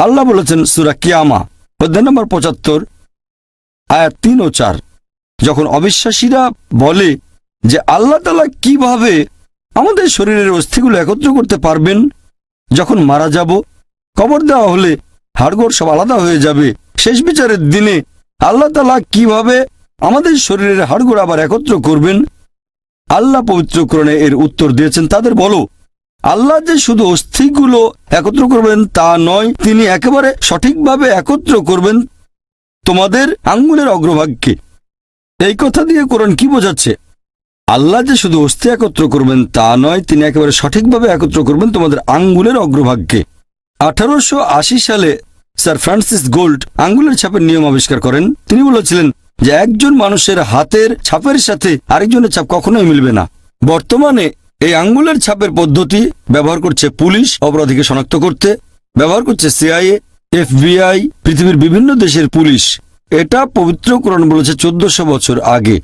আল্লাহ বলেছেন সূরা কিয়ামা অধ্যায় নম্বর ৭৫ আয়াত ৩ ও ৪, যখন অবিশ্বাসীরা বলে যে আল্লাহ তাআলা কিভাবে আমাদের শরীরের অস্থিগুলো একত্র করতে পারবেন, যখন মারা যাব, কবর দেওয়া হলে হাড়গোড় সব আলাদা হয়ে যাবে, শেষ বিচারের দিনে আল্লাহ তাআলা কিভাবে আমাদের শরীরের হাড়গোড় আবার একত্র করবেন। আল্লাহ পবিত্র কোরআনে এর উত্তর দিয়েছেন, তাদের বলো, আল্লাহ যে শুধু অস্থিগুলো একত্র করবেন তা নয়, তিনি একেবারে সঠিকভাবে একত্র করবেন তোমাদের আঙ্গুলের অগ্রভাগকে। এই কথা দিয়ে কোরআন কি বোঝাচ্ছে? আল্লাহ যে শুধু অস্থি একত্র করবেন তা নয়, তিনি একেবারে সঠিকভাবে একত্র করবেন তোমাদের আঙ্গুলের অগ্রভাগকে। 1880 সালে স্যার ফ্রান্সিস গোল্ড আঙ্গুলের ছাপের নিয়ম আবিষ্কার করেন। তিনি বলেছিলেন যে একজন মানুষের হাতের ছাপের সাথে আরেকজনের ছাপ কখনোই মিলবে না। বর্তমানে এই আঙ্গুলের ছাপের পদ্ধতি ব্যবহার করছে পুলিশ অপরাধীকে শনাক্ত করতে, ব্যবহার করছে সিআইএ, FBI, পৃথিবীর বিভিন্ন দেশের পুলিশ। এটা পবিত্র কোরআন বলেছে 1400 বছর আগে।